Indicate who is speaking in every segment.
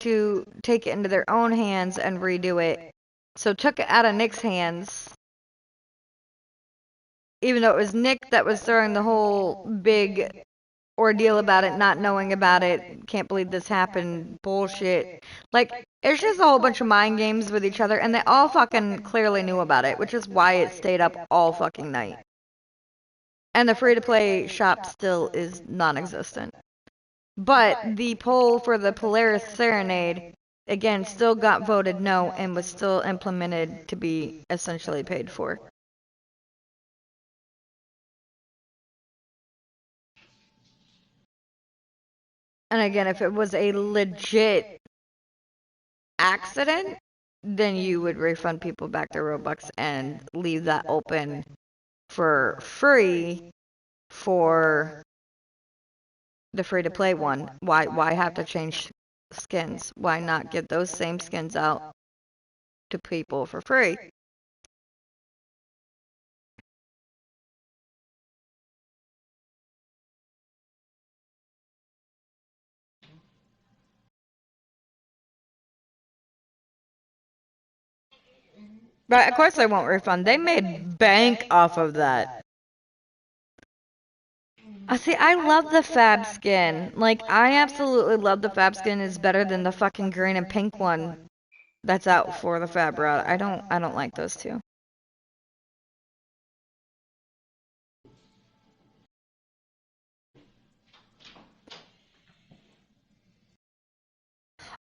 Speaker 1: to take it into their own hands and redo it. So took it out of Nick's hands, even though it was Nick that was throwing the whole big ordeal about it, not knowing about it, can't believe this happened, bullshit. Like, it's just a whole bunch of mind games with each other, and they all fucking clearly knew about it, which is why it stayed up all fucking night. And the free-to-play shop still is non-existent. But the poll for the Polaris Serenade, again, still got voted no and was still implemented to be essentially paid for. And again, if it was a legit accident, then you would refund people back their Robux and leave that open for free for the free-to-play one. Why have to change skins? Why not get those same skins out to people for free? But of course they won't refund. They made bank off of that. See, I love the Fab skin. Like, I absolutely love the Fab skin. It's better than the fucking green and pink one that's out for the Fab route. I don't like those two.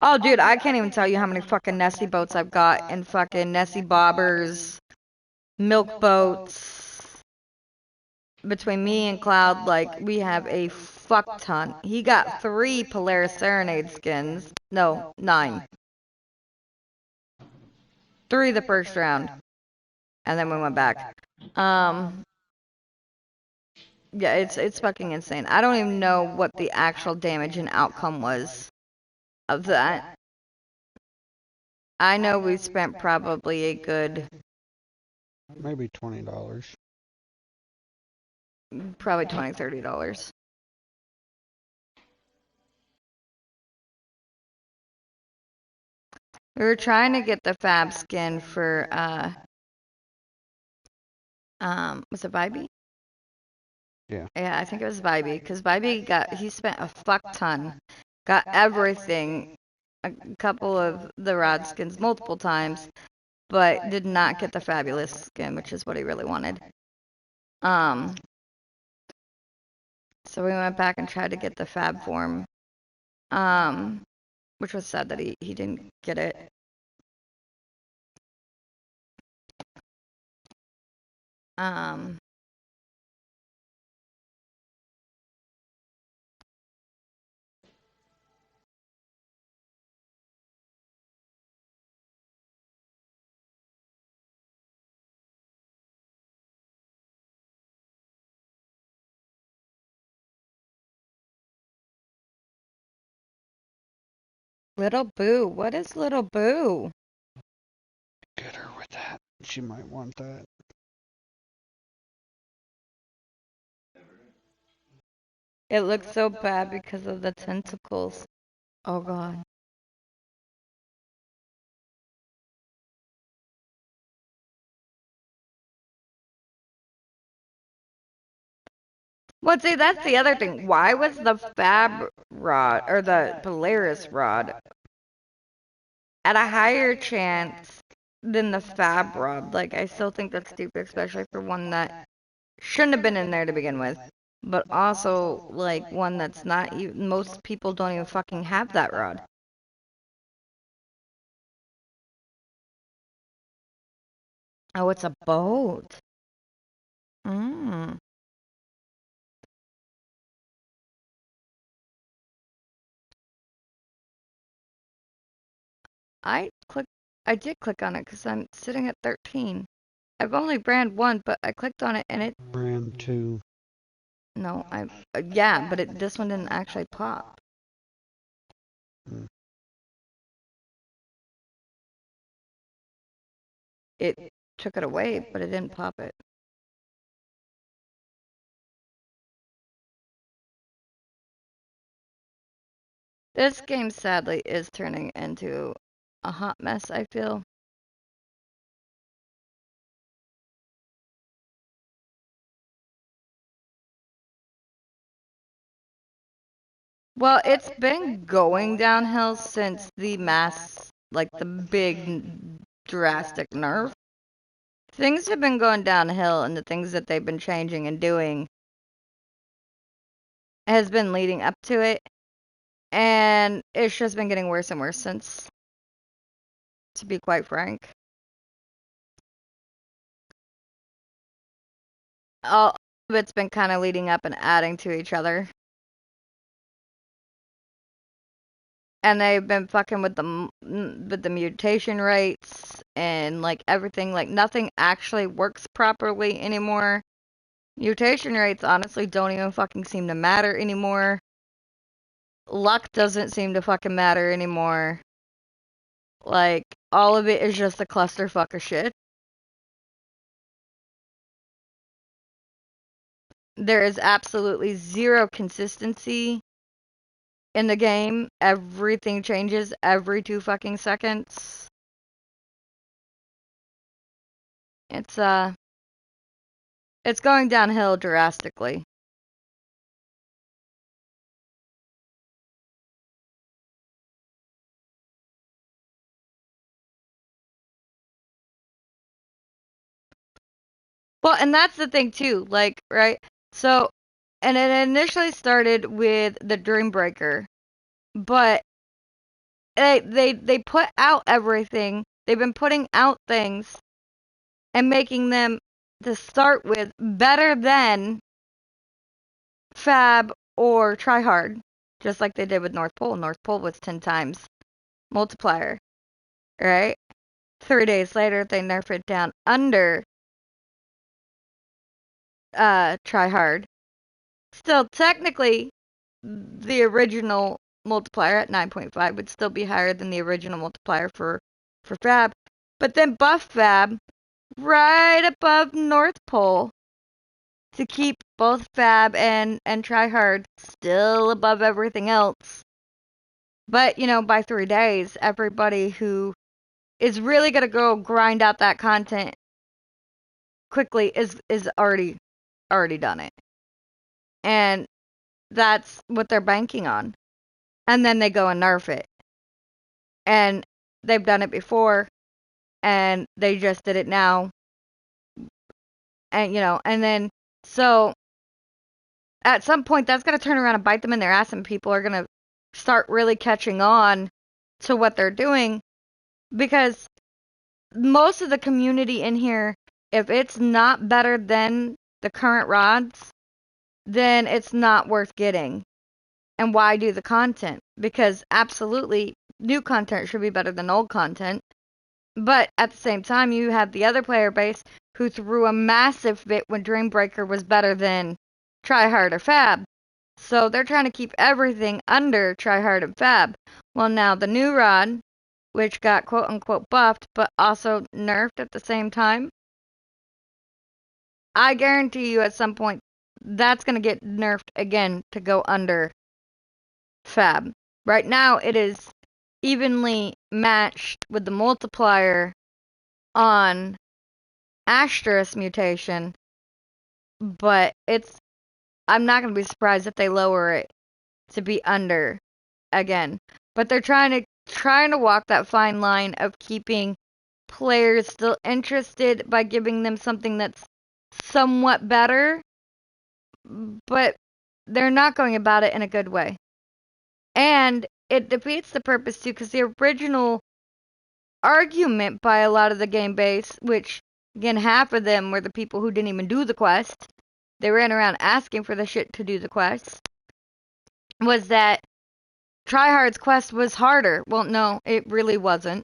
Speaker 1: Oh, dude, I can't even tell you how many fucking Nessie boats I've got and fucking Nessie bobbers, milk boats. Between me and Cloud, like, we have a fuck ton. He got 3 Polaris Serenade skins. No, 9. 3 the first round. And then we went back. Yeah, it's fucking insane. I don't even know what the actual damage and outcome was of that. I know we spent probably a good
Speaker 2: maybe $20.
Speaker 1: probably $20-$30. We were trying to get the Fab skin for was it Vibe?
Speaker 2: Yeah.
Speaker 1: Yeah, I think it was Vibe, because he spent a fuck ton, got everything, a couple of the rod skins multiple times, but did not get the fabulous skin, which is what he really wanted. So we went back and tried to get the Fab form, which was sad that he didn't get it. Little Boo, what is Little Boo?
Speaker 2: Get her with that. She might want that.
Speaker 1: It looks so bad because of the tentacles. Oh god. Well, see, that's the other thing. Why was the Fab rod, or the Polaris rod, at a higher chance than the Fab rod? Like, I still think that's stupid, especially for one that shouldn't have been in there to begin with. But also, like, one that's not even, most people don't even fucking have that rod. Oh, it's a boat. Mm. I did click on it because I'm sitting at 13. I've only brand 1, but I clicked on it and it,
Speaker 2: Brand 2.
Speaker 1: no, yeah, but this one didn't actually pop.
Speaker 2: Hmm.
Speaker 1: It took it away, but it didn't pop it. This game sadly is turning into a hot mess, I feel. Well, it's been going downhill since the the big drastic nerf. Things have been going downhill, and the things that they've been changing and doing has been leading up to it. And it's just been getting worse and worse since, to be quite frank. All of it's been kind of leading up and adding to each other. And they've been fucking with the mutation rates and like everything. Like nothing actually works properly anymore. Mutation rates honestly don't even fucking seem to matter anymore. Luck doesn't seem to fucking matter anymore. Like all of it is just a clusterfuck of shit. There is absolutely zero consistency in the game. Everything changes every 2 fucking seconds. It's going downhill drastically. Well, and that's the thing too, like, right? So, and it initially started with the Dreambreaker, but they put out everything. They've been putting out things and making them to start with better than Fab or Tryhard, just like they did with North Pole. North Pole was 10 times multiplier, right? 3 days later, they nerf it down under Tryhard. Still, technically, the original multiplier at 9.5 would still be higher than the original multiplier for Fab. But then buff Fab right above North Pole to keep both Fab and Tryhard still above everything else. But, you know, by 3 days, everybody who is really going to go grind out that content quickly is already done it. And that's what they're banking on. And then they go and nerf it. And they've done it before, and they just did it now. And, you know, and then, so, at some point, that's going to turn around and bite them in their ass, and people are going to start really catching on to what they're doing. Because most of the community in here, if it's not better than the current rods, then it's not worth getting. And why do the content? Because absolutely, new content should be better than old content. But at the same time, you have the other player base who threw a massive fit when Dreambreaker was better than Tryhard or Fab. So they're trying to keep everything under Tryhard and Fab. Well, now the new rod, which got quote unquote buffed, but also nerfed at the same time, I guarantee you at some point that's going to get nerfed again to go under Fab. Right now, it is evenly matched with the multiplier on Asterisk mutation, but I'm not going to be surprised if they lower it to be under again. But they're trying to walk that fine line of keeping players still interested by giving them something that's somewhat better, but they're not going about it in a good way. And it defeats the purpose too, because the original argument by a lot of the game base, which again half of them were the people who didn't even do the quest, they ran around asking for the shit to do the quest, was that Tryhard's quest was harder. Well, no, it really wasn't.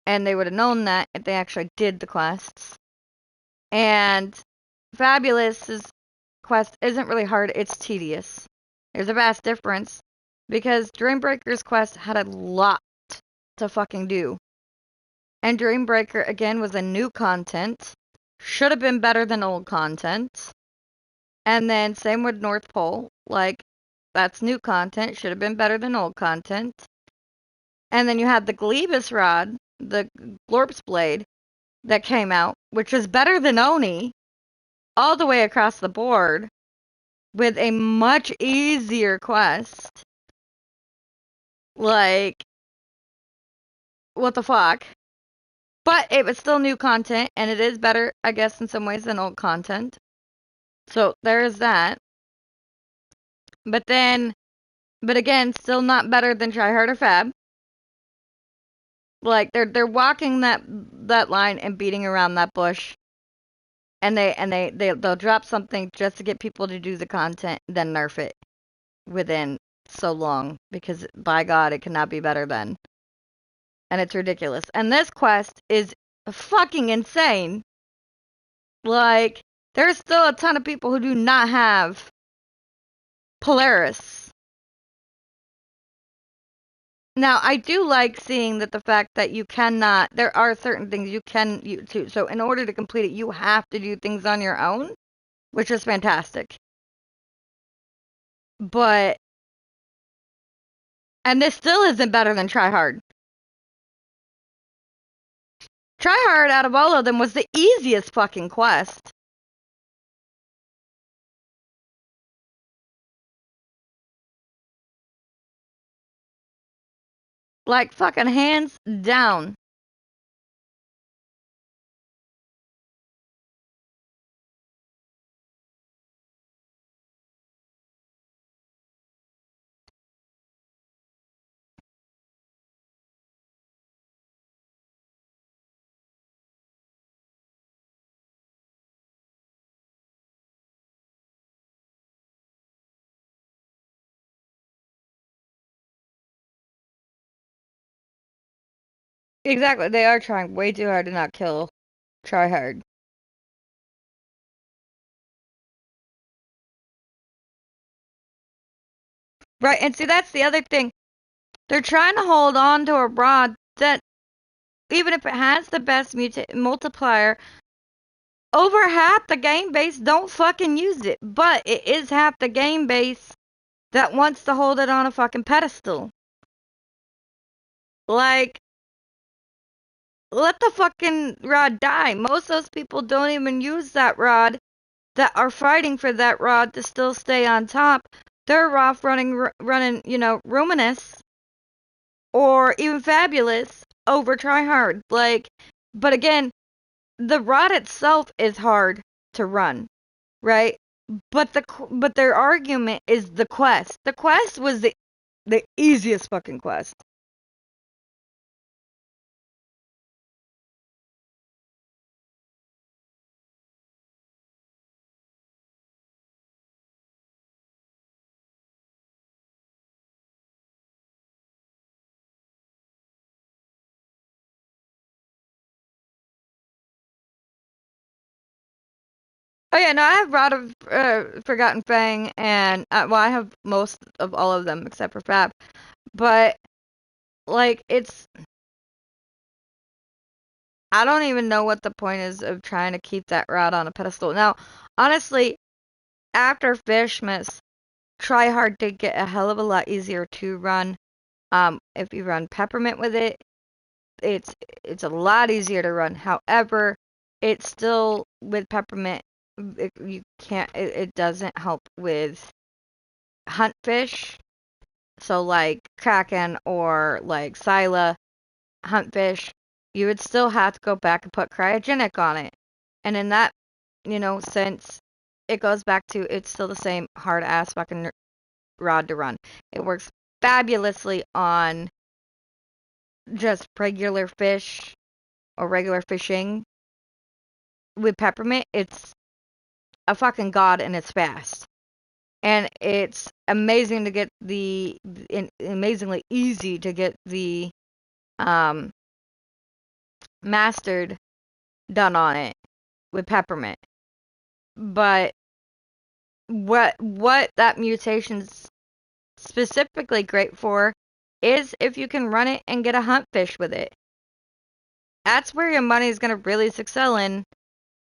Speaker 1: And they would have known that if they actually did the quests. And Fabulous's quest isn't really hard, it's tedious. There's a vast difference, because Dreambreaker's quest had a lot to fucking do. And Dreambreaker, again, was a new content. Should have been better than old content. And then same with North Pole. Like, That's new content. Should have been better than old content. And then you had the Glebus rod, the Glorp's blade, that came out, which is better than Oni all the way across the board with a much easier quest. Like, what the fuck? But it was still new content, and it is better, I guess, in some ways than old content. So there is that. But again, still not better than Try Hard or Fab. Like they're walking that line and beating around that bush, and they'll drop something just to get people to do the content, then nerf it within so long because by God, it cannot be better than. And it's ridiculous. And this quest is fucking insane. Like, there's still a ton of people who do not have Polaris. Now, I do like seeing that the fact that you cannot, there are certain things you can do. So, in order to complete it, you have to do things on your own, which is fantastic. But, and this still isn't better than Try Hard. Try Hard out of all of them was the easiest fucking quest. Like, fucking hands down. Exactly, they are trying way too hard to not kill Try Hard. Right, and see, that's the other thing. They're trying to hold on to a rod that, even if it has the best multiplier, over half the game base don't fucking use it. But it is half the game base that wants to hold it on a fucking pedestal. Like, let the fucking rod die. Most of those people don't even use that rod that are fighting for that rod to still stay on top. They're off running, Ruminous or even Fabulous over Try Hard. Like, but again, the rod itself is hard to run, right? But their argument is the quest. The quest was the easiest fucking quest. Oh yeah, no, I have Rod of Forgotten Fang, and well, I have most of all of them except for Fab. But like, I don't even know what the point is of trying to keep that rod on a pedestal. Now, honestly, after Fishmas, Try Hard did get a hell of a lot easier to run. If you run Peppermint with it, it's a lot easier to run. However, it's still with Peppermint, you can't. It doesn't help with hunt fish. So like Kraken or like Scylla hunt fish, you would still have to go back and put cryogenic on it. And in that, sense, it goes back to it's still the same hard ass fucking rod to run. It works fabulously on just regular fish or regular fishing. With Peppermint, it's a fucking god and it's fast. And it's amazing to get amazingly easy to get the mastered done on it with Peppermint. But what that mutation's specifically great for is if you can run it and get a hunt fish with it. That's where your money is going to really excel in,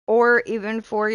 Speaker 1: or even for your